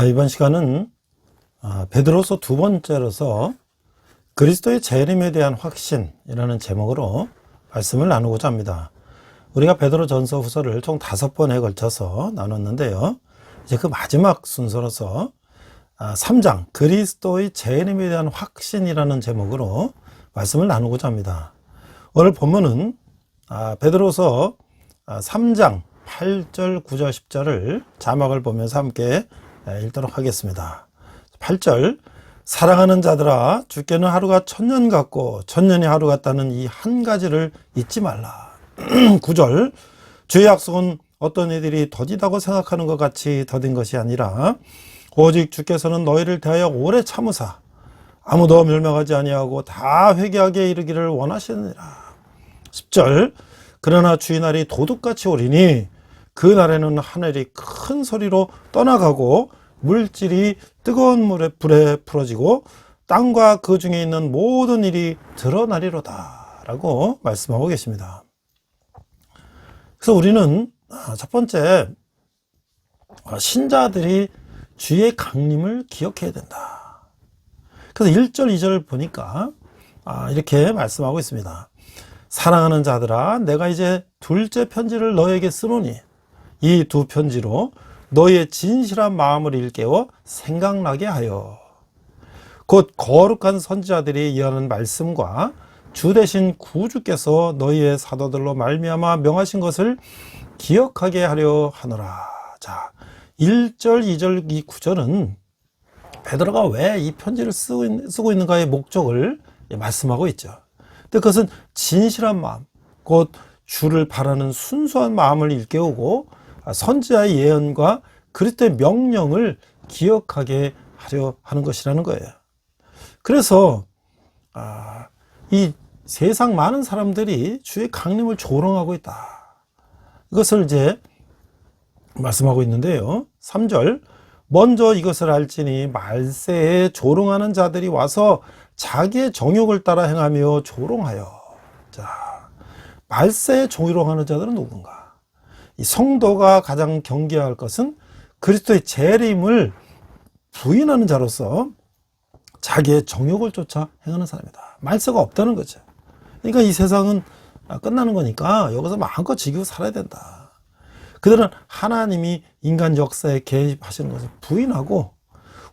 이번 시간은 베드로서 두 번째로서 그리스도의 재림에 대한 확신이라는 제목으로 말씀을 나누고자 합니다. 우리가 베드로 전서 후서를 총 5번에 걸쳐서 나눴는데요. 이제 그 마지막 순서로서 3장 그리스도의 재림에 대한 확신이라는 제목으로 말씀을 나누고자 합니다. 오늘 본문은 베드로서 3장 8절, 9절, 10절을 자막을 보면서 함께 읽도록 하겠습니다. 8절, 사랑하는 자들아 주께는 하루가 천년 같고 천년이 하루 같다는 이 한 가지를 잊지 말라. 9절, 주의 약속은 어떤 이들이 더디다고 생각하는 것 같이 더딘 것이 아니라 오직 주께서는 너희를 대하여 오래 참으사 아무도 멸망하지 아니하고 다 회개하게 이르기를 원하시느니라. 10절, 그러나 주의 날이 도둑같이 오리니 그 날에는 하늘이 큰 소리로 떠나가고 물질이 뜨거운 불에 풀어지고 땅과 그 중에 있는 모든 일이 드러나리로다 라고 말씀하고 계십니다. 그래서 우리는 첫 번째, 신자들이 주의 강림을 기억해야 된다. 그래서 1절, 2절을 보니까 이렇게 말씀하고 있습니다. 사랑하는 자들아 내가 이제 둘째 편지를 너에게 쓰노니 이 두 편지로 너의 진실한 마음을 일깨워 생각나게 하여 곧 거룩한 선지자들이 이하는 말씀과 주 되신 구주께서 너희의 사도들로 말미암아 명하신 것을 기억하게 하려 하노라. 자, 1절, 2절, 이 9절은 베드로가 왜 이 편지를 쓰고 있는가의 목적을 말씀하고 있죠. 근데 그것은 진실한 마음, 곧 주를 바라는 순수한 마음을 일깨우고 선지자의 예언과 그리스도의 명령을 기억하게 하려 하는 것이라는 거예요. 그래서 이 세상 많은 사람들이 주의 강림을 조롱하고 있다. 이것을 이제 말씀하고 있는데요. 3절, 먼저 이것을 알지니 말세에 조롱하는 자들이 와서 자기의 정욕을 따라 행하며 조롱하여. 자, 말세에 조롱하는 자들은 누군가? 이 성도가 가장 경계해야 할 것은 그리스도의 재림을 부인하는 자로서 자기의 정욕을 쫓아 행하는 사람이다. 말세가 없다는 거죠. 그러니까 이 세상은 끝나는 거니까 여기서 마음껏 즐기고 살아야 된다. 그들은 하나님이 인간 역사에 개입하시는 것을 부인하고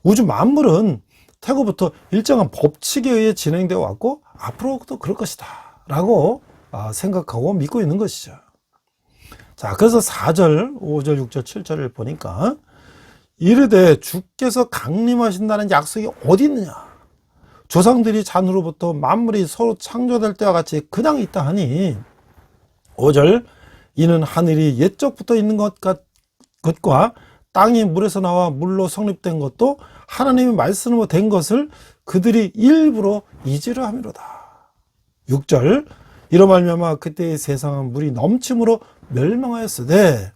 우주 만물은 태고부터 일정한 법칙에 의해 진행되어 왔고 앞으로도 그럴 것이다 라고 생각하고 믿고 있는 것이죠. 자, 그래서 4절, 5절, 6절, 7절을 보니까 이르되 주께서 강림하신다는 약속이 어디 있느냐? 조상들이 잔으로부터 만물이 서로 창조될 때와 같이 그냥 있다 하니 5절, 이는 하늘이 옛적부터 있는 것과 땅이 물에서 나와 물로 성립된 것도 하나님의 말씀으로 된 것을 그들이 일부러 잊으려 함이로다. 6절, 이로 말미암아 그때의 세상은 물이 넘침으로 멸망하였으되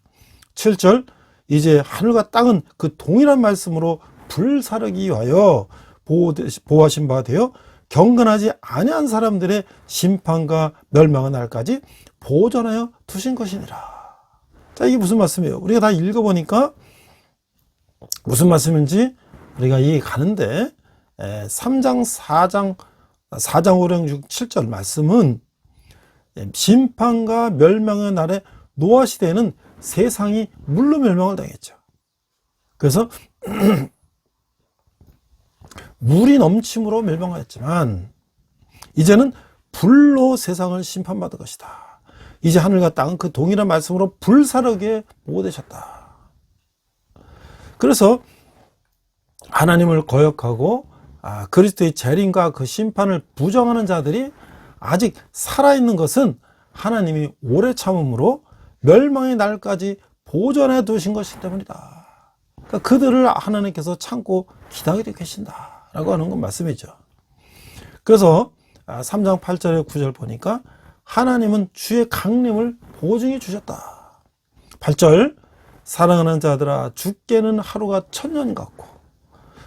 7절, 이제 하늘과 땅은 그 동일한 말씀으로 불사르기 위하여 보호하신 바 되어 경건하지 아니한 사람들의 심판과 멸망의 날까지 보존하여 두신 것이니라. 자, 이게 무슨 말씀이에요? 우리가 다 읽어보니까 무슨 말씀인지 우리가 이해 가는데 3장, 4장, 5장, 6, 7절 말씀은 심판과 멸망의 날에 노아 시대에는 세상이 물로 멸망을 당했죠. 그래서 물이 넘침으로 멸망하였지만 이제는 불로 세상을 심판받을 것이다. 이제 하늘과 땅은 그 동일한 말씀으로 불사르게 보호되셨다. 그래서 하나님을 거역하고 그리스도의 재림과 그 심판을 부정하는 자들이 아직 살아있는 것은 하나님이 오래 참음으로 멸망의 날까지 보존해 두신 것이기 때문이다. 그러니까 그들을 하나님께서 참고 기다리고 계신다라고 하는 건 말씀이죠. 그래서 3장 8절에 9절 보니까 하나님은 주의 강림을 보증해 주셨다. 8절, 사랑하는 자들아 주께는 하루가 천년 같고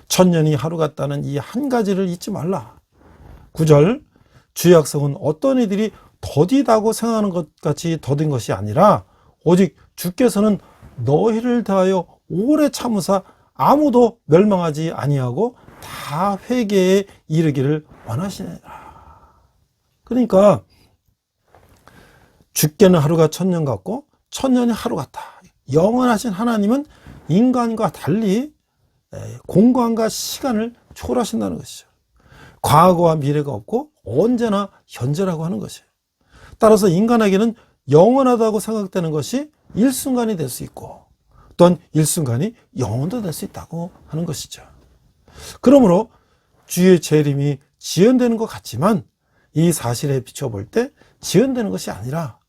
천년이 하루 같다는 이 한 가지를 잊지 말라. 9절, 주의 약속은 어떤 이들이 더디다고 생각하는 것 같이 더딘 것이 아니라 오직 주께서는 너희를 대하여 오래 참으사 아무도 멸망하지 아니하고 다 회개에 이르기를 원하시니라. 그러니까 죽게는 하루가 천년 같고 천년이 하루 같다. 영원하신 하나님은 인간과 달리 공간과 시간을 초월하신다는 것이죠. 과거와 미래가 없고 언제나 현재라고 하는 것이에요. 따라서 인간에게는 영원하다고 생각되는 것이 일순간이 될 수 있고 또한 일순간이 영원도 될 수 있다고 하는 것이죠. 그러므로 주의 재림이 지연되는 것 같지만 이 사실에 비춰볼 때 지연되는 것이 아니라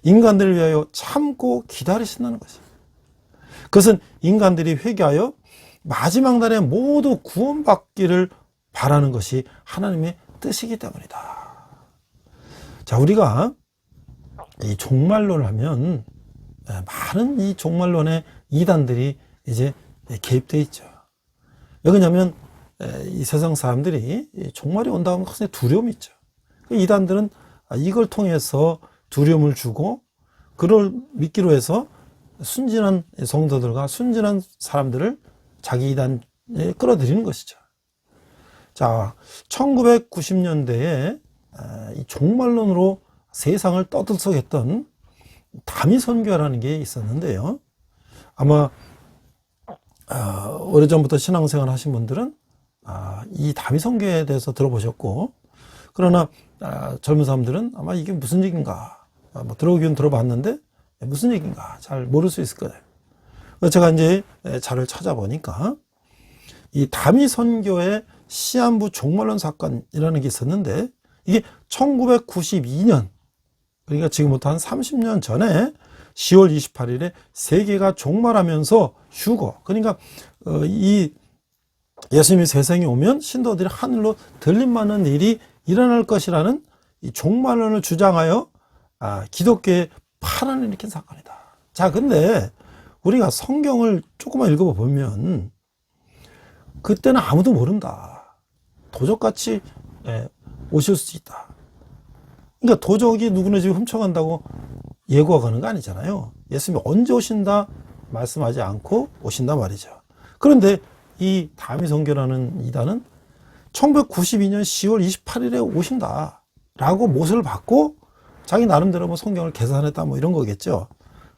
인간들을 위하여 참고 기다리신다는 것이에요. 그것은 인간들이 회개하여 마지막 날에 모두 구원받기를 바라는 것이 하나님의 뜻이기 때문이다. 자, 우리가 이 종말론을 하면 많은 이 종말론의 이단들이 이제 개입되어 있죠. 왜 그러냐면 이 세상 사람들이 종말이 온다고 하면 굉장히 두려움이 있죠. 이단들은 이걸 통해서 두려움을 주고 그걸 믿기로 해서 순진한 성도들과 순진한 사람들을 자기 이단에 끌어들이는 것이죠. 자, 1990년대에 이 종말론으로 세상을 떠들썩했던 다미선교라는 게 있었는데요. 아마 오래전부터 신앙생활 하신 분들은 이 다미선교에 대해서 들어보셨고, 그러나 젊은 사람들은 아마 이게 무슨 얘기인가, 뭐 들어보긴 들어봤는데 무슨 얘기인가 잘 모를 수 있을 거예요. 제가 이제 자료를 찾아보니까 이 다미선교의 시한부 종말론 사건이라는 게 있었는데, 이게 1992년, 그러니까 지금부터 한 30년 전에 10월 28일에 세계가 종말하면서 휴거, 그러니까 이 예수님이 세상에 오면 신도들이 하늘로 들림받는 일이 일어날 것이라는 이 종말론을 주장하여 기독교에 파란을 일으킨 사건이다. 자, 근데 우리가 성경을 조금만 읽어보면 그때는 아무도 모른다. 도적같이 오실 수 있다. 그러니까 도적이 누구네 집에 훔쳐간다고 예고가 가는 거 아니잖아요. 예수님이 언제 오신다 말씀하지 않고 오신다 말이죠. 그런데 이 다미선교라는 이단은 1992년 10월 28일에 오신다 라고 못을 받고 자기 나름대로 뭐 성경을 계산했다 뭐 이런 거겠죠.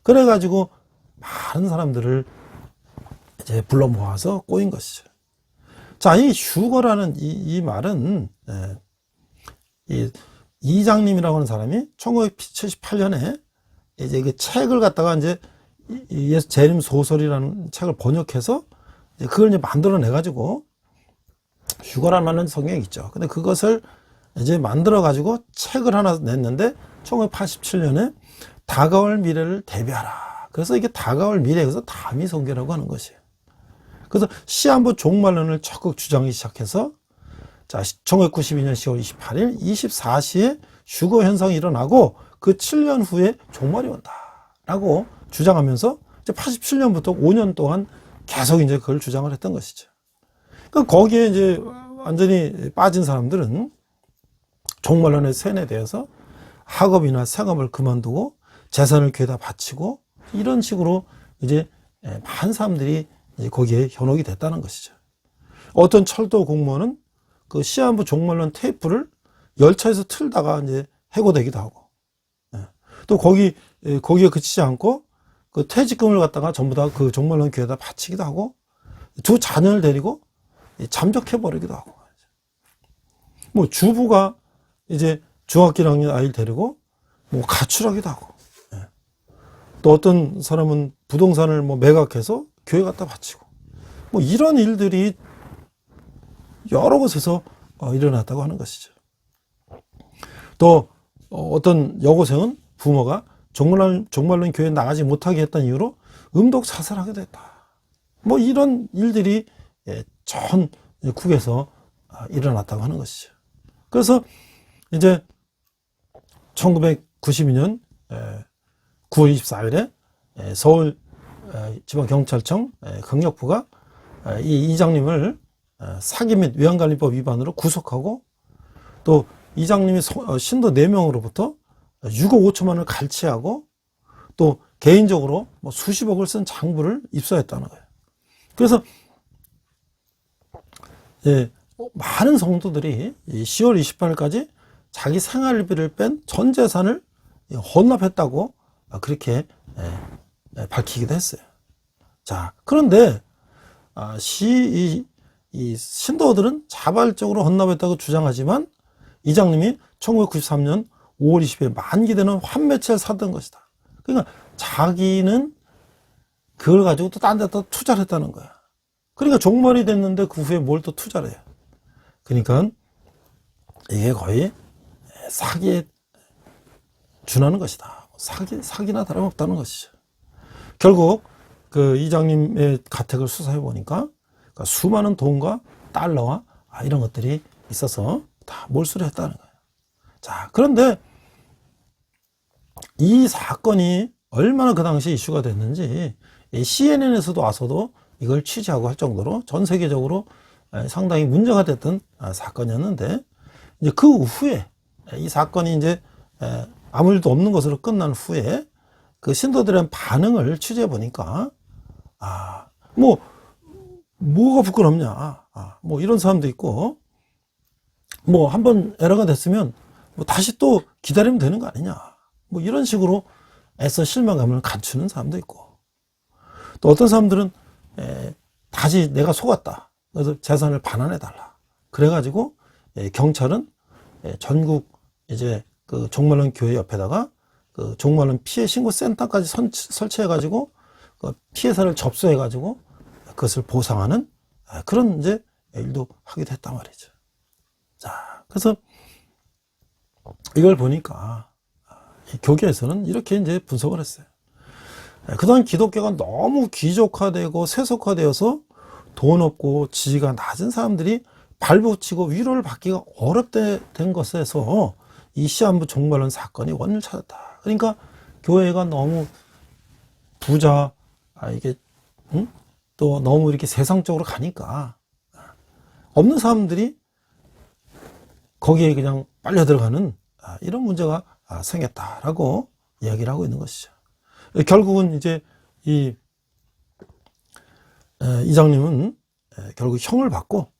그래가지고 많은 사람들을 이제 불러 모아서 꼬인 것이죠. 자, 이 휴거라는 이 말은 이 이장님이라고 하는 사람이 1978년에 이제 그 책을 갖다가 이제 예수 재림 소설이라는 책을 번역해서 이제 그걸 이제 만들어내 가지고 휴거라는 말은 성경에 있죠. 근데 그것을 이제 만들어 가지고 책을 하나 냈는데 1987년에 다가올 미래를 대비하라. 그래서 이게 다가올 미래, 그래서 다미선교라고 하는 것이에요. 그래서 시한부 종말론을 적극 주장하기 시작해서 자, 1992년 10월 28일 24시에 휴거 현상이 일어나고 그 7년 후에 종말이 온다라고 주장하면서 이제 87년부터 5년 동안 계속 이제 그걸 주장을 했던 것이죠. 그러니까 거기에 이제 완전히 빠진 사람들은 종말론의 세뇌되어서 학업이나 생업을 그만두고 재산을 교회에다 바치고 이런 식으로 이제 많은 사람들이 이제 거기에 현혹이 됐다는 것이죠. 어떤 철도 공무원은 그 시한부 종말론 테이프를 열차에서 틀다가 이제 해고되기도 하고, 또 거기에 그치지 않고 그 퇴직금을 갖다가 전부 다 그 종말론 교회에다 바치기도 하고, 두 자녀를 데리고 잠적해 버리기도 하고, 뭐 주부가 이제 중학교 1학년 아이를 데리고 뭐 가출하기도 하고, 또 어떤 사람은 부동산을 뭐 매각해서 교회 갖다 바치고, 뭐 이런 일들이 여러 곳에서 일어났다고 하는 것이죠. 또 어떤 여고생은 부모가 종말론 교회에 나가지 못하게 했던 이유로 음독 자살하게 됐다. 뭐 이런 일들이 전국에서 일어났다고 하는 것이죠. 그래서 이제 1992년 9월 24일에 서울 지방경찰청 강력부가 이 이장님을 사기 및 외환관리법 위반으로 구속하고, 또 이장님이 신도 4명으로부터 6억 5천만 원을 갈취하고 또 개인적으로 뭐 수십억을 쓴 장부를 입수했다는 거예요. 그래서 예, 많은 성도들이 이 10월 28일까지 자기 생활비를 뺀 전 재산을 헌납했다고 그렇게 밝히기도 했어요. 자, 그런데 이 신도들은 자발적으로 헌납했다고 주장하지만 이장님이 1993년 5월 20일 만기되는 환매채를 사던 것이다. 그러니까 자기는 그걸 가지고 또 딴 데다 투자를 했다는 거야. 그러니까 종말이 됐는데 그 후에 뭘 또 투자를 해요. 그러니까 이게 거의 사기에 준하는 것이다. 사기나 다름없다는 것이죠. 결국 그 이장님의 가택을 수사해 보니까 그러니까 수많은 돈과 달러와 이런 것들이 있어서 다 몰수를 했다는 거예요. 자, 그런데 이 사건이 얼마나 그 당시 이슈가 됐는지 CNN에서도 와서도 이걸 취재하고 할 정도로 전 세계적으로 상당히 문제가 됐던 사건이었는데, 이제 그 후에 이 사건이 이제 아무 일도 없는 것으로 끝난 후에 그 신도들의 반응을 취재해 보니까 뭐가 부끄럽냐, 뭐 이런 사람도 있고, 뭐 한번 에러가 됐으면 뭐 다시 또 기다리면 되는 거 아니냐, 뭐 이런 식으로 애써 실망감을 감추는 사람도 있고, 또 어떤 사람들은 다시 내가 속았다, 그래서 재산을 반환해 달라, 그래가지고 경찰은 전국 이제 그 종말론 교회 옆에다가 그 종말론 피해 신고 센터까지 설치해가지고 그 피해사를 접수해가지고 그것을 보상하는 그런 이제 일도 하기도 했단 말이죠. 자, 그래서 이걸 보니까 교계에서는 이렇게 이제 분석을 했어요. 그동안 기독교가 너무 귀족화되고 세속화되어서 돈 없고 지위가 낮은 사람들이 발붙이고 위로를 받기가 어렵게 된 것에서 이 시한부 종말론 사건이 원인을 찾았다. 그러니까 교회가 너무 부자, 이게 또 너무 이렇게 세상적으로 가니까 없는 사람들이 거기에 그냥 빨려 들어가는 이런 문제가 생겼다라고 이야기를 하고 있는 것이죠. 결국은 이제 이 이장님은 결국 형을 받고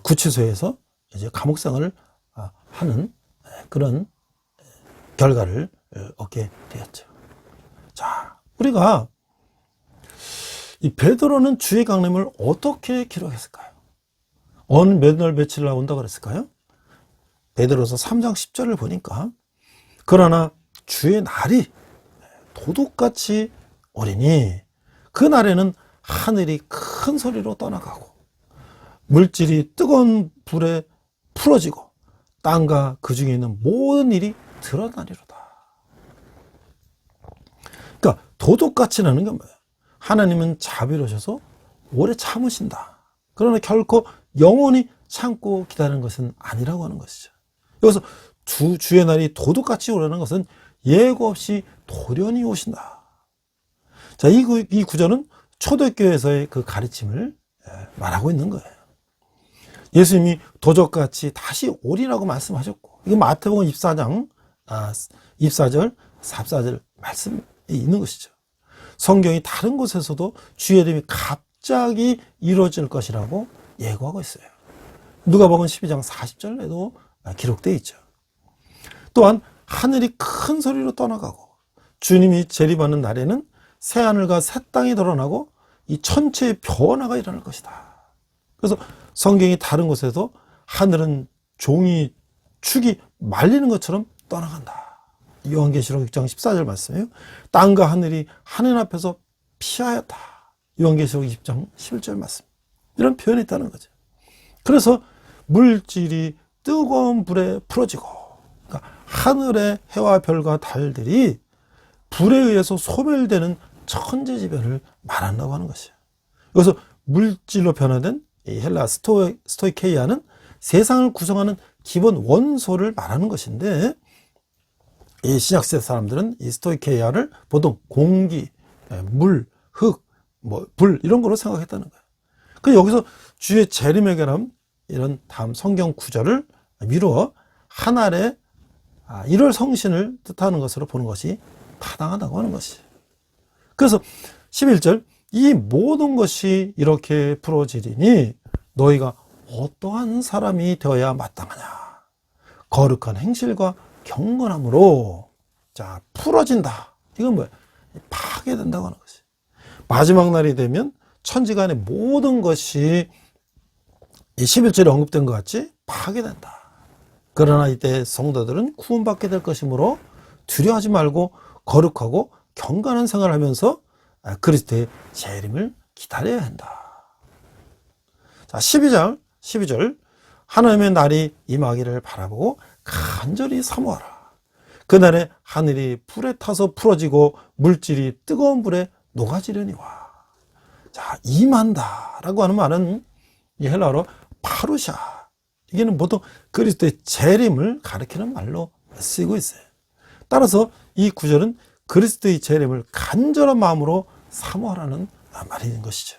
구치소에서 이제 감옥생활을 하는 그런 결과를 얻게 되었죠. 자, 우리가 이 베드로는 주의 강림을 어떻게 기록했을까요? 어느 몇 날 며칠 나온다고 그랬을까요? 베드로서 3장 10절을 보니까 그러나 주의 날이 도둑같이 오리니 그 날에는 하늘이 큰 소리로 떠나가고 물질이 뜨거운 불에 풀어지고 땅과 그 중에 있는 모든 일이 드러나리로다. 그러니까 도둑같이라는 게 뭐예요? 하나님은 자비로우셔서 오래 참으신다. 그러나 결코 영원히 참고 기다리는 것은 아니라고 하는 것이죠. 여기서 주의 날이 도둑같이 오라는 것은 예고 없이 돌연히 오신다. 자, 이 구절은 초대교회에서의 그 가르침을 말하고 있는 거예요. 예수님이 도적같이 다시 오리라고 말씀하셨고, 이거 마태복음 24장 24절 34절 말씀이 있는 것이죠. 성경이 다른 곳에서도 주의 이름이 갑자기 이루어질 것이라고 예고하고 있어요. 누가복음 12장 40절에도 기록되어 있죠. 또한 하늘이 큰 소리로 떠나가고 주님이 재림하는 날에는 새하늘과 새 땅이 드러나고 이 천체의 변화가 일어날 것이다. 그래서 성경이 다른 곳에서 하늘은 종이 축이 말리는 것처럼 떠나간다. 요한계시록 6장 14절 말씀이에요. 땅과 하늘이 하늘 앞에서 피하였다. 요한계시록 20장 11절 말씀. 이런 표현이 있다는 거죠. 그래서 물질이 뜨거운 불에 풀어지고, 그러니까 하늘의 해와 별과 달들이 불에 의해서 소멸되는 천재지변을 말한다고 하는 것이에요. 여기서 물질로 변화된 이 헬라 스토이케이아는 세상을 구성하는 기본 원소를 말하는 것인데, 이 신약시대 사람들은 이 스토이케이아를 보통 공기, 물, 흙, 불 이런 거로 생각했다는 거예요. 그래서 여기서 주의 재림의 결함 이런 다음 성경 구절을 미루어 하늘의 1월 성신을 뜻하는 것으로 보는 것이 타당하다고 하는 것이에요. 그래서 11절 이 모든 것이 이렇게 풀어지리니 너희가 어떠한 사람이 되어야 마땅하냐? 거룩한 행실과 경건함으로 자 풀어진다. 이건 뭐야? 파괴된다고 하는 것이. 마지막 날이 되면 천지간의 모든 것이 이 11절에 언급된 것 같이 파괴된다. 그러나 이때 성도들은 구원받게 될 것이므로 두려워하지 말고 거룩하고 경건한 생활을 하면서 그리스도의 재림을 기다려야 한다. 자, 12절 하나님의 날이 임하기를 바라보고 간절히 사모하라. 그날에 하늘이 불에 타서 풀어지고 물질이 뜨거운 불에 녹아지려니와. 자, 임한다 라고 하는 말은 이 헬라어로 파루샤. 이게는 보통 그리스도의 재림을 가리키는 말로 쓰이고 있어요. 따라서 이 구절은 그리스도의 재림을 간절한 마음으로 사모하라는 말인 것이죠.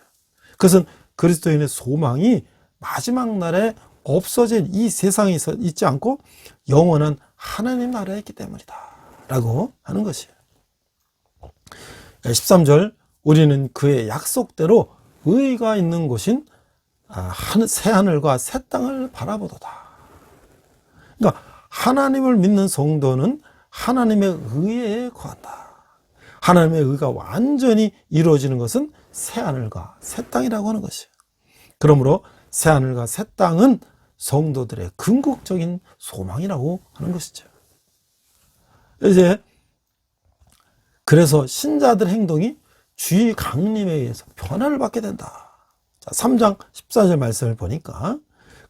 그것은 그리스도인의 소망이 마지막 날에 없어진 이 세상에 있지 않고 영원한 하나님 나라에 있기 때문이다 라고 하는 것이에요. 13절 우리는 그의 약속대로 의가 있는 곳인 새하늘과 새 땅을 바라보도다. 그러니까 하나님을 믿는 성도는 하나님의 의에 거한다. 하나님의 의가 완전히 이루어지는 것은 새하늘과 새 땅이라고 하는 것이에요. 그러므로 새하늘과 새 땅은 성도들의 궁극적인 소망이라고 하는 것이죠. 이제 그래서 신자들 행동이 주의 강림에 의해서 변화를 받게 된다. 자, 3장 14절 말씀을 보니까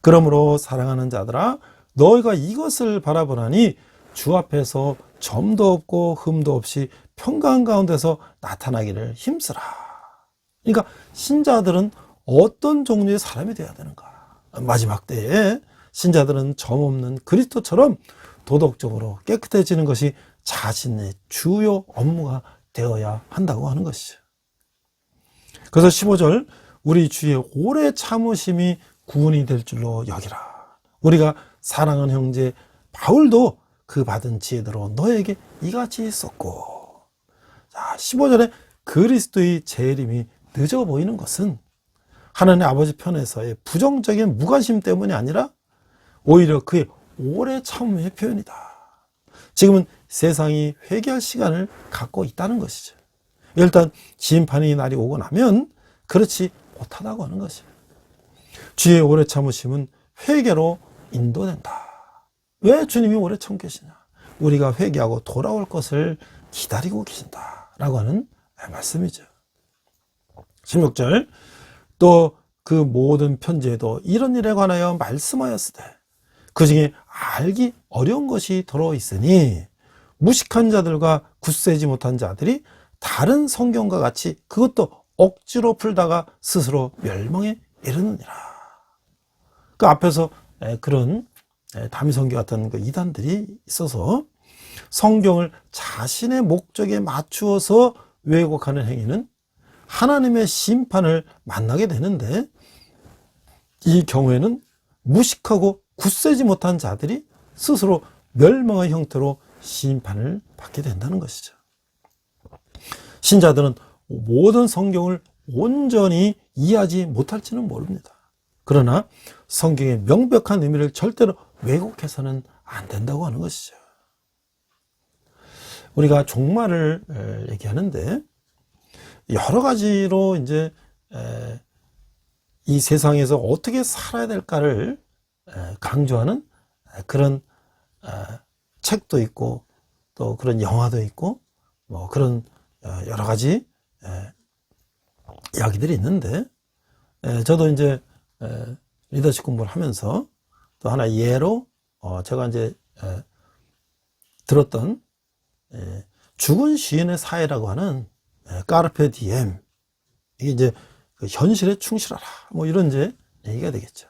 그러므로 사랑하는 자들아 너희가 이것을 바라보나니 주 앞에서 점도 없고 흠도 없이 평강 가운데서 나타나기를 힘쓰라. 그러니까 신자들은 어떤 종류의 사람이 되어야 되는가? 마지막 때에 신자들은 점 없는 그리스도처럼 도덕적으로 깨끗해지는 것이 자신의 주요 업무가 되어야 한다고 하는 것이죠. 그래서 15절 우리 주의 오래 참으심이 구원이 될 줄로 여기라. 우리가 사랑하는 형제 바울도 그 받은 지혜대로 너에게 이같이 썼고. 자, 15절에 그리스도의 재림이 늦어 보이는 것은 하나님 아버지 편에서의 부정적인 무관심 때문이 아니라 오히려 그의 오래 참음의 표현이다. 지금은 세상이 회개할 시간을 갖고 있다는 것이죠. 일단 심판의 날이 오고 나면 그렇지 못하다고 하는 것이죠. 주의 오래 참으심은 회개로 인도된다. 왜 주님이 오래 참고 계시냐? 우리가 회개하고 돌아올 것을 기다리고 계신다라고 하는 말씀이죠. 16절 또 그 모든 편지에도 이런 일에 관하여 말씀하였으되 그 중에 알기 어려운 것이 들어있으니 무식한 자들과 굳세지 못한 자들이 다른 성경과 같이 그것도 억지로 풀다가 스스로 멸망에 이르느니라. 그 앞에서 그런 다미성교 같은 그 이단들이 있어서 성경을 자신의 목적에 맞추어서 왜곡하는 행위는 하나님의 심판을 만나게 되는데 이 경우에는 무식하고 굳세지 못한 자들이 스스로 멸망의 형태로 심판을 받게 된다는 것이죠. 신자들은 모든 성경을 온전히 이해하지 못할지는 모릅니다. 그러나 성경의 명백한 의미를 절대로 왜곡해서는 안 된다고 하는 것이죠. 우리가 종말을 얘기하는데 여러 가지로 이제 이 세상에서 어떻게 살아야 될까를 강조하는 그런 책도 있고 또 그런 영화도 있고 뭐 그런 여러 가지 이야기들이 있는데 저도 이제 리더십 공부를 하면서 또 하나 예로 제가 이제 들었던 죽은 시인의 사회라고 하는 까르페 디엠, 이게 이제 그 현실에 충실하라 뭐 이런 이제 얘기가 되겠죠.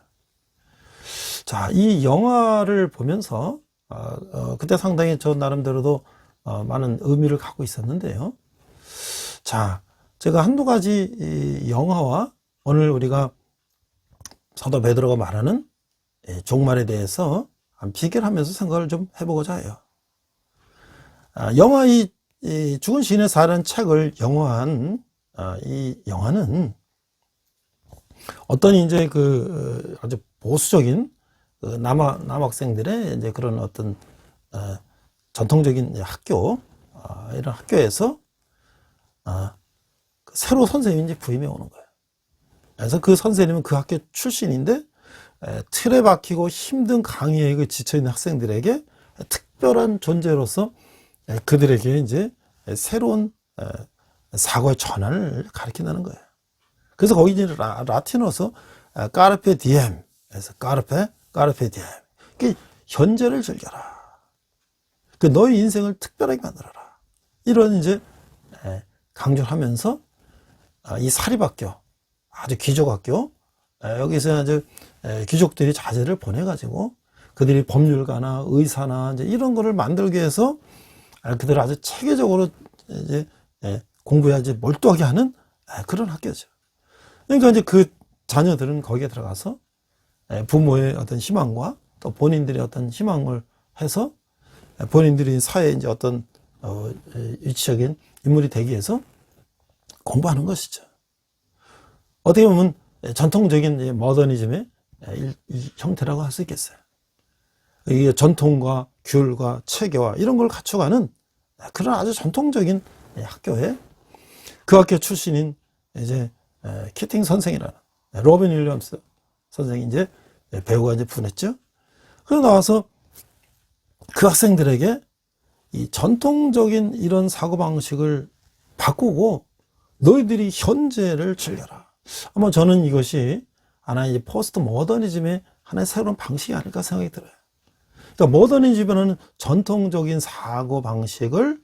자, 이 영화를 보면서 그때 상당히 저 나름대로도 많은 의미를 갖고 있었는데요. 자, 제가 한두 가지 이 영화와 오늘 우리가 사도 베드로가 말하는 종말에 대해서 비교를 하면서 생각을 좀 해보고자 해요. 영화 이 죽은 시인의 사라는 책을 영화한 이 영화는 어떤 이제 아주 보수적인 남학생들의 이제 그런 어떤 전통적인 학교, 이런 학교에서 새로 선생님이 이제 부임해 오는 거예요. 그래서 그 선생님은 그 학교 출신인데 틀에 박히고 힘든 강의에 지쳐있는 학생들에게 특별한 존재로서 그들에게 이제 새로운 사고의 전환을 가르친다는 거예요. 그래서 거기 이제 라틴어서 까르페 디엠, 그래서 까르페 디엠. 현재를 즐겨라. 너의 인생을 특별하게 만들어라. 이런 이제 강조를 하면서 이 사립학교, 아주 귀족학교, 여기서 아주 귀족들이 자제를 보내가지고 그들이 법률가나 의사나 이제 이런 거를 만들기 위해서 그들을 아주 체계적으로 이제 공부해야지 몰두하게 하는 그런 학교죠. 그러니까 이제 그 자녀들은 거기에 들어가서 부모의 어떤 희망과 또 본인들의 어떤 희망을 해서 본인들이 사회에 이제 어떤 위치적인 인물이 되기 위해서 공부하는 것이죠. 어떻게 보면 전통적인 모더니즘의 형태라고 할 수 있겠어요. 이게 전통과 규율과 체계와 이런 걸 갖춰가는 그런 아주 전통적인 학교에 그 학교 출신인 이제 키팅 선생이라는 로빈 윌리엄스 선생이 이제 배우가 이제 분했죠. 그래서 나와서 그 학생들에게 이 전통적인 이런 사고방식을 바꾸고 너희들이 현재를 즐겨라. 아마 저는 이것이 하나의 이제 포스트 모더니즘의 하나의 새로운 방식이 아닐까 생각이 들어요. 그러니까 모더니즘은 전통적인 사고방식을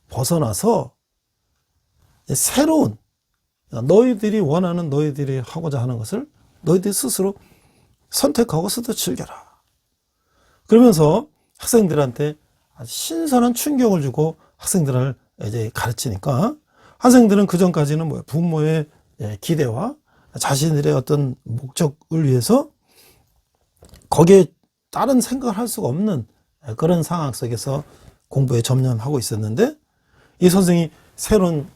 벗어나서 새로운 너희들이 원하는 너희들이 하고자 하는 것을 너희들이 스스로 선택하고 스스로 즐겨라. 그러면서 학생들한테 아주 신선한 충격을 주고 학생들을 이제 가르치니까 학생들은 그 전까지는 뭐야? 부모의 기대와 자신들의 어떤 목적을 위해서 거기에 다른 생각을 할 수가 없는 그런 상황 속에서 공부에 전념하고 있었는데 이 선생이 새로운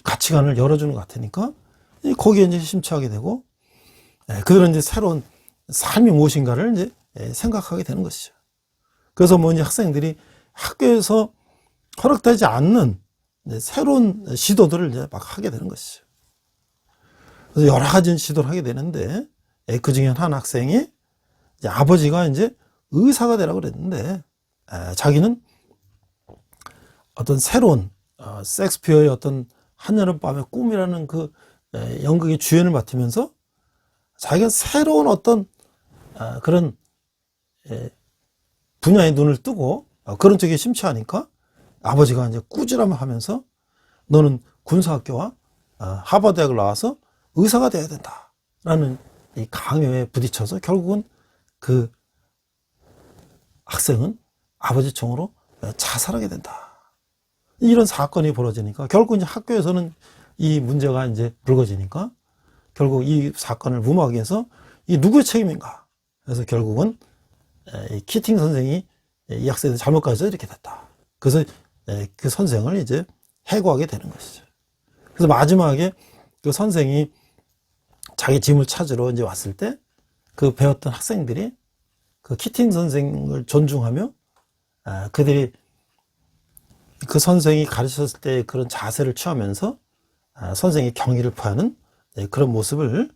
가치관을 열어주는 것 같으니까 거기에 이제 심취하게 되고 그들은 이제 새로운 삶이 무엇인가를 이제 생각하게 되는 것이죠. 그래서 뭐 이제 학생들이 학교에서 허락되지 않는 새로운 시도들을 이제 막 하게 되는 것이죠. 그래서 여러 가지 시도를 하게 되는데 그 중에 한 학생이 이제 아버지가 이제 의사가 되라고 그랬는데 자기는 어떤 새로운 셰익스피어의 어떤 한여름밤의 꿈이라는 그 연극의 주연을 맡으면서 자기가 새로운 어떤 그런 분야에 눈을 뜨고 그런 쪽에 심취하니까 아버지가 이제 꾸지람을 하면서 너는 군사학교와 하버드대학을 나와서 의사가 돼야 된다라는 이 강요에 부딪혀서 결국은 그 학생은 아버지 총으로 자살하게 된다. 이런 사건이 벌어지니까 결국 이제 학교에서는 이 문제가 이제 불거지니까 결국 이 사건을 무마하기 위해서 이 누구의 책임인가? 그래서 결국은 이 키팅 선생이 이 학생을 잘못 가르쳐서 이렇게 됐다. 그래서 그 선생을 이제 해고하게 되는 것이죠. 그래서 마지막에 그 선생이 자기 짐을 찾으러 이제 왔을 때 그 배웠던 학생들이 그 키팅 선생을 존중하며 그들이 그 선생이 가르쳤을 때 그런 자세를 취하면서 선생의 경의를 표하는 그런 모습을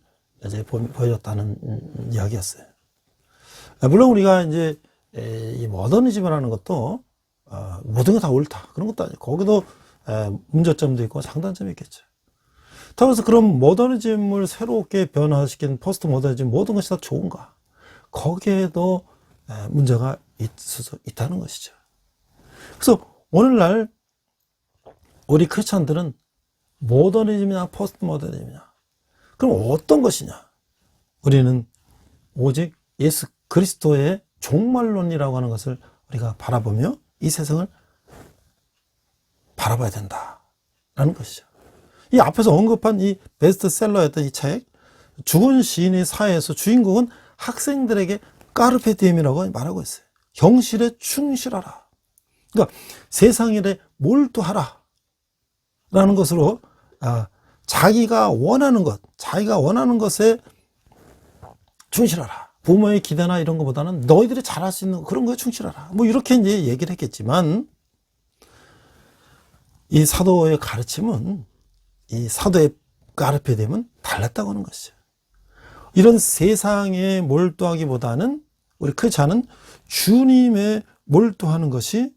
이제 보여줬다는 이야기였어요. 물론 우리가 이제 이 모더니즘이라는 것도 모든 게 다 옳다 그런 것도 아니고 거기도 문제점도 있고 장단점이 있겠죠. 따라서 그럼 모더니즘을 새롭게 변화시킨 포스트 모더니즘 모든 것이 다 좋은가? 거기에도 문제가 있다는 것이죠. 그래서 오늘날 우리 크리스찬들은 모더니즘이냐 포스트 모더니즘이냐 그럼 어떤 것이냐? 우리는 오직 예수 그리스도의 종말론이라고 하는 것을 우리가 바라보며 이 세상을 바라봐야 된다라는 것이죠. 이 앞에서 언급한 이 베스트셀러였던 이 책 죽은 시인의 사회에서 주인공은 학생들에게 까르페 디엠이라고 말하고 있어요. 현실에 충실하라. 그러니까 세상 일에 몰두하라 라는 것으로 자기가 원하는 것, 자기가 원하는 것에 충실하라. 부모의 기대나 이런 것보다는 너희들이 잘할 수 있는 그런 거에 충실하라. 뭐 이렇게 이제 얘기를 했겠지만, 이 사도의 가르침은 이 사도의 가르침에 되면 달랐다고 하는 것이죠. 이런 세상에 몰두하기보다는 우리 크리스찬은 주님에 몰두하는 것이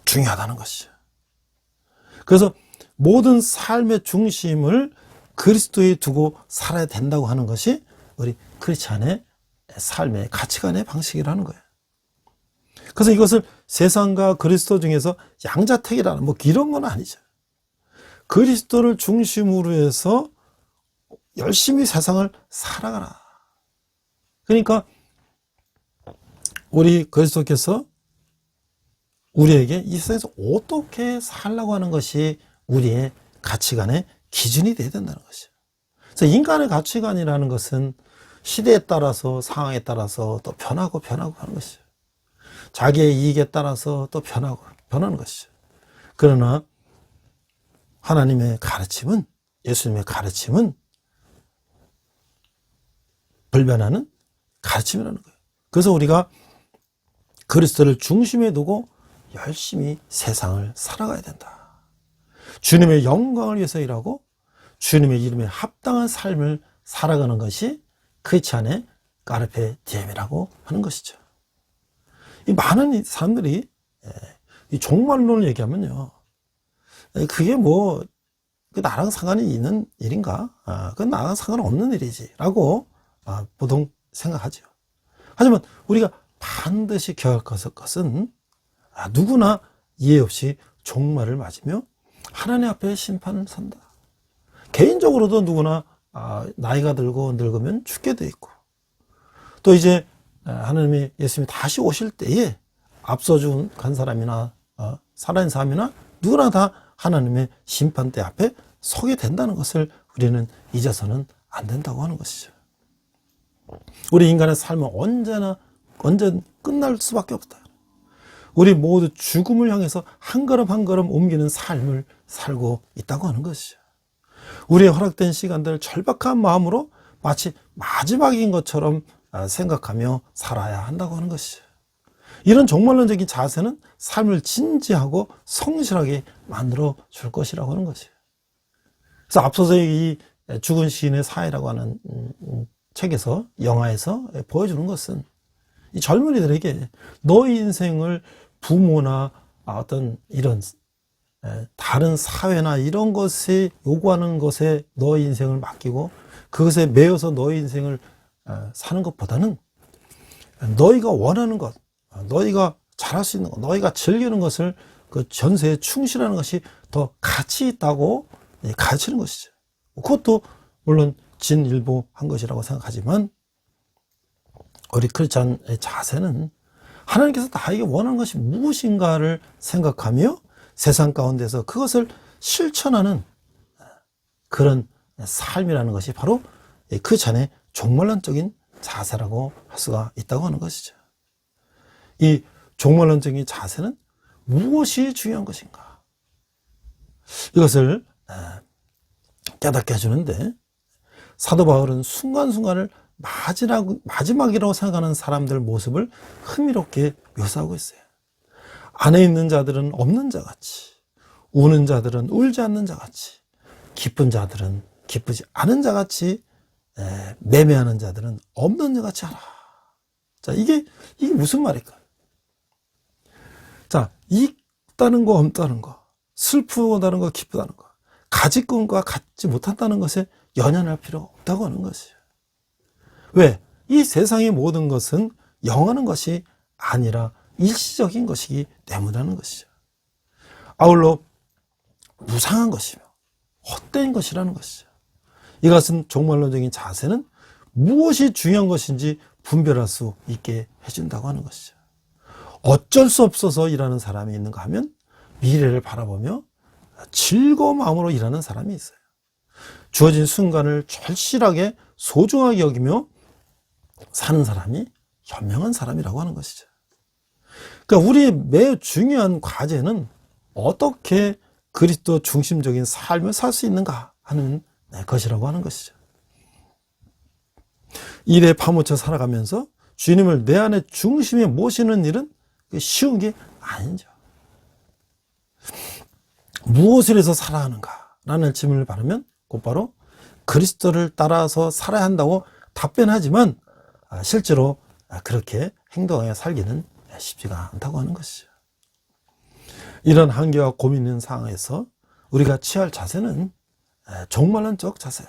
중요하다는 것이죠. 그래서 모든 삶의 중심을 그리스도에 두고 살아야 된다고 하는 것이 우리 크리스찬의 삶의 가치관의 방식이라는 거예요. 그래서 이것을 세상과 그리스도 중에서 양자택일하는 뭐 이런 건 아니죠. 그리스도를 중심으로 해서 열심히 세상을 살아가라. 그러니까 우리 그리스도께서 우리에게 이 세상에서 어떻게 살라고 하는 것이 우리의 가치관의 기준이 되어야 된다는 것이죠. 그래서 인간의 가치관이라는 것은 시대에 따라서 상황에 따라서 또 변하고 하는 것이죠. 자기의 이익에 따라서 또 변하는 것이죠. 그러나 하나님의 가르침은, 예수님의 가르침은 불변하는 가르침이라는 거예요. 그래서 우리가 그리스도를 중심에 두고 열심히 세상을 살아가야 된다. 주님의 영광을 위해서 일하고 주님의 이름에 합당한 삶을 살아가는 것이 크리스찬의 까르페 디엠이라고 하는 것이죠. 이 많은 사람들이 이 종말론을 얘기하면요, 그게 뭐 나랑 상관이 있는 일인가? 그건 나랑 상관없는 일이지 라고 보통 생각하죠. 하지만 우리가 반드시 기억할 것은 누구나 이해 없이 종말을 맞으며 하나님 앞에 심판을 선다. 개인적으로도 누구나 나이가 들고 늙으면 죽게 돼 있고, 또 이제 하나님이 예수님이 다시 오실 때에 앞서 간 사람이나 살아있는 사람이나 누구나 다 하나님의 심판대 앞에 서게 된다는 것을 우리는 잊어서는 안 된다고 하는 것이죠. 우리 인간의 삶은 언제 끝날 수밖에 없다. 우리 모두 죽음을 향해서 한 걸음 한 걸음 옮기는 삶을 살고 있다고 하는 것이죠. 우리의 허락된 시간들을 절박한 마음으로 마치 마지막인 것처럼 생각하며 살아야 한다고 하는 것이죠. 이런 종말론적인 자세는 삶을 진지하고 성실하게 만들어 줄 것이라고 하는 것이에요. 그래서 앞서서 이 죽은 시인의 사회라고 하는 책에서, 영화에서 보여주는 것은 이 젊은이들에게 너의 인생을 부모나 어떤 이런 다른 사회나 이런 것에 요구하는 것에 너의 인생을 맡기고 그것에 매여서 너의 인생을 사는 것보다는 너희가 원하는 것, 너희가 잘할 수 있는 것, 너희가 즐기는 것을 그 전세에 충실하는 것이 더 가치 있다고 가르치는 것이죠. 그것도 물론 진일보한 것이라고 생각하지만, 우리 크리스찬의 자세는 하나님께서 나에게 원하는 것이 무엇인가를 생각하며 세상 가운데서 그것을 실천하는 그런 삶이라는 것이 바로 크리스찬의 종말론적인 자세라고 할 수가 있다고 하는 것이죠. 이 종말론적인 자세는 무엇이 중요한 것인가? 이것을 깨닫게 해주는데, 사도 바울은 순간순간을 마지막이라고 생각하는 사람들 모습을 흥미롭게 묘사하고 있어요. 안에 있는 자들은 없는 자같이, 우는 자들은 울지 않는 자같이, 기쁜 자들은 기쁘지 않은 자같이, 매매하는 자들은 없는 자같이 하라. 자, 이게 무슨 말일까? 자, 있다는 거, 없다는 거, 슬프다는 거, 기쁘다는 거, 가지고 온 것과 갖지 못한다는 것에 연연할 필요가 없다고 하는 것이에요. 왜? 이 세상의 모든 것은 영원한 것이 아니라 일시적인 것이기 때문이라는 것이죠. 아울러 무상한 것이며 헛된 것이라는 것이죠. 이것은 종말론적인 자세는 무엇이 중요한 것인지 분별할 수 있게 해준다고 하는 것이죠. 어쩔 수 없어서 일하는 사람이 있는가 하면 미래를 바라보며 즐거운 마음으로 일하는 사람이 있어요. 주어진 순간을 절실하게 소중하게 여기며 사는 사람이 현명한 사람이라고 하는 것이죠. 그러니까 우리의 매우 중요한 과제는 어떻게 그리스도 중심적인 삶을 살 수 있는가 하는 것이라고 하는 것이죠. 일에 파묻혀 살아가면서 주님을 내 안의 중심에 모시는 일은 쉬운 게 아니죠. 무엇을 해서 살아가는가? 라는 질문을 받으면 곧바로 그리스도를 따라서 살아야 한다고 답변하지만 실제로 그렇게 행동하여 살기는 쉽지가 않다고 하는 것이죠. 이런 한계와 고민 있는 상황에서 우리가 취할 자세는 종말론 적 자세,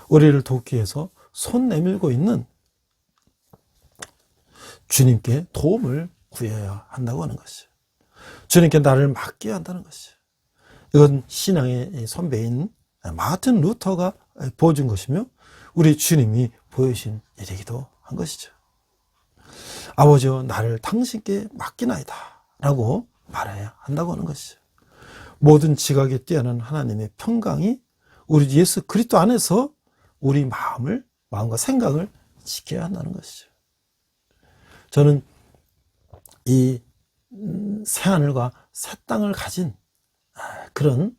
우리를 돕기 위해서 손 내밀고 있는 주님께 도움을 구해야 한다고 하는 것이죠. 주님께 나를 맡겨야 한다는 것이죠. 이건 신앙의 선배인 마틴 루터가 보여준 것이며 우리 주님이 보여주신 일이기도 한 것이죠. 아버지여 나를 당신께 맡기나이다 라고 말해야 한다고 하는 것이죠. 모든 지각에 뛰어난 하나님의 평강이 우리 예수 그리스도 안에서 우리 마음과 생각을 지켜야 한다는 것이죠. 저는 이 새하늘과 새 땅을 가진 그런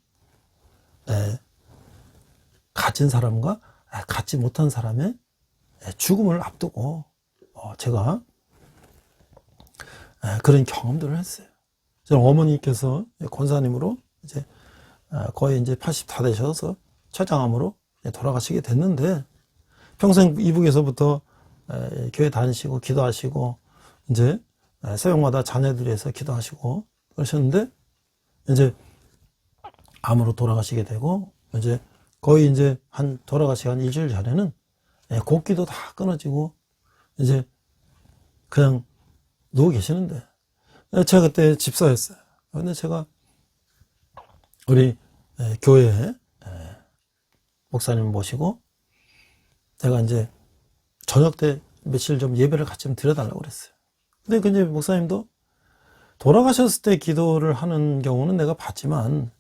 가진 사람과 갖지 못한 사람의 죽음을 앞두고 제가 그런 경험들을 했어요. 저는 어머니께서 권사님으로 이제 거의 이제 80 다 되셔서 처장암으로 돌아가시게 됐는데 평생 이북에서부터 교회 다니시고 기도하시고 이제 새벽마다 자녀들 위해서 기도하시고 그러셨는데 이제 암으로 돌아가시게 되고 이제 거의 이제 돌아가시기 한 일주일 전에는 곡기도 다 끊어지고 이제 그냥 누워 계시는데 제가 그때 집사였어요. 근데 제가 우리 교회에 목사님 모시고 제가 이제 저녁 때 며칠 좀 예배를 같이 좀 드려달라고 그랬어요. 근데 이제 목사님도 돌아가셨을 때 기도를 하는 경우는 내가 봤지만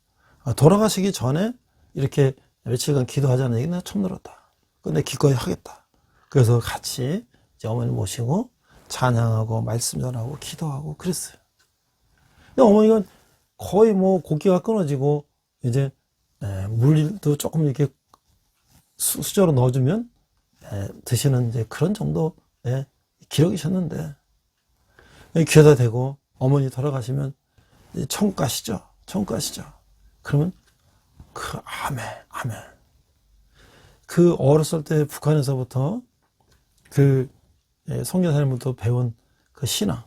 돌아가시기 전에 이렇게 며칠간 기도하자는 얘기는 내가 처음 들었다. 근데 기꺼이 하겠다. 그래서 같이 이제 어머니 모시고 찬양하고 말씀 전하고 기도하고 그랬어요. 근데 어머니가 거의 뭐 곡기가 끊어지고 이제 물도 조금 이렇게 수저로 넣어주면 드시는 이제 그런 정도의 기력이셨는데 귀에다 대고 어머니 돌아가시면 천국 가시죠. 천국 가시죠. 그러면 아멘. 그 어렸을 때 북한에서부터 그 선교사님부터 배운 그 신앙,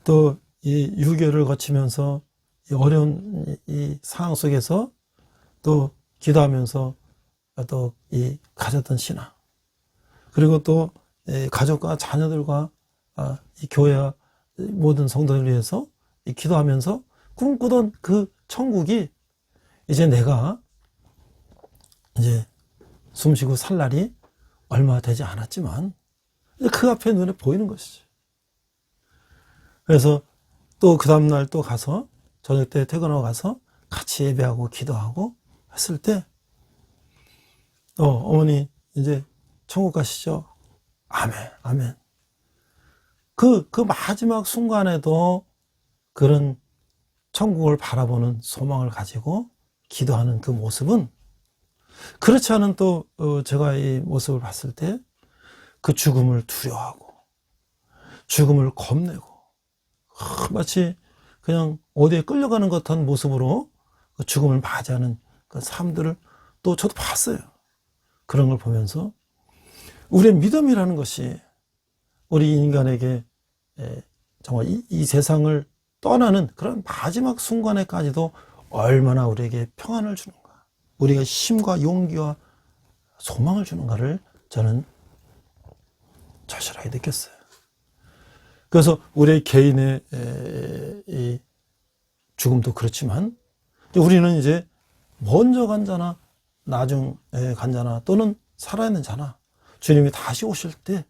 또 이 유교를 거치면서 이 어려운 이 상황 속에서 또 기도하면서 또 이 가졌던 신앙, 그리고 또 가족과 자녀들과 이 교회와 모든 성도를 위해서 기도하면서 꿈꾸던 그 천국이 이제 내가 이제 숨쉬고 살 날이 얼마 되지 않았지만 그 앞에 눈에 보이는 것이죠. 그래서 또 그 다음날 또 가서 저녁 때 퇴근하고 가서 같이 예배하고 기도하고 했을 때 어머니 이제 천국 가시죠. 아멘. 그 마지막 순간에도 그런 천국을 바라보는 소망을 가지고 기도하는 그 모습은 그렇지 않은 또 제가 이 모습을 봤을 때 그 죽음을 두려워하고 죽음을 겁내고 마치 그냥 어디에 끌려가는 것 같은 모습으로 그 죽음을 맞이하는 그 사람들을 또 저도 봤어요. 그런 걸 보면서 우리의 믿음이라는 것이 우리 인간에게 정말 이 세상을 떠나는 그런 마지막 순간에까지도 얼마나 우리에게 평안을 주는가, 우리가 힘과 용기와 소망을 주는가를 저는 절실하게 느꼈어요. 그래서 우리의 개인의 이 죽음도 그렇지만 우리는 이제 먼저 간 자나 나중에 간 자나 또는 살아있는 자나 주님이 다시 오실 때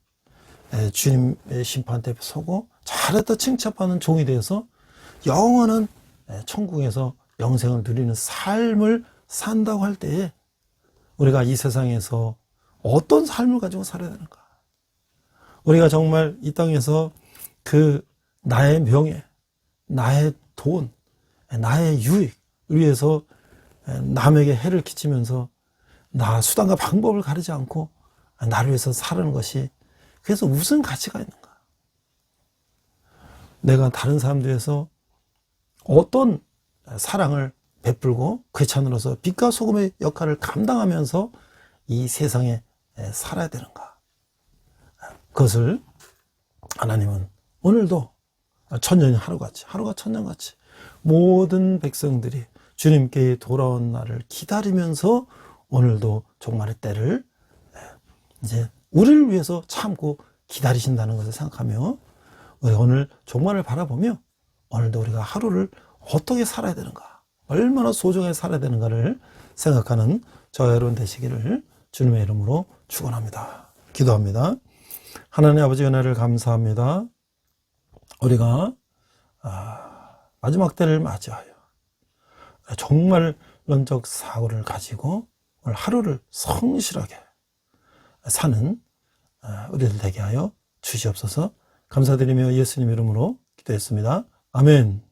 주님의 심판대 서고 잘했다 칭찬받는 종이 되어서 영원한 천국에서 영생을 누리는 삶을 산다고 할 때에 우리가 이 세상에서 어떤 삶을 가지고 살아야 되는가? 우리가 정말 이 땅에서 그 나의 명예, 나의 돈, 나의 유익을 위해서 남에게 해를 끼치면서 나 수단과 방법을 가리지 않고 나를 위해서 사는 것이 그래서 무슨 가치가 있는가? 내가 다른 사람들 위해서 어떤 사랑을 베풀고 크리스찬으로서 빛과 소금의 역할을 감당하면서 이 세상에 살아야 되는가? 그것을 하나님은 오늘도 천년이 하루같이, 하루가 천년같이 모든 백성들이 주님께 돌아온 날을 기다리면서 오늘도 종말의 때를 이제 우리를 위해서 참고 기다리신다는 것을 생각하며 우리 오늘 종말을 바라보며 오늘도 우리가 하루를 어떻게 살아야 되는가, 얼마나 소중하게 살아야 되는가를 생각하는 저와 여러분 되시기를 주님의 이름으로 축원합니다. 기도합니다. 하나님 아버지 은혜를 감사합니다. 우리가 마지막 때를 맞이하여 정말 론적 사고를 가지고 오늘 하루를 성실하게 사는 우리들 되게 하여 주시옵소서. 감사드리며 예수님 이름으로 기도했습니다. 아멘.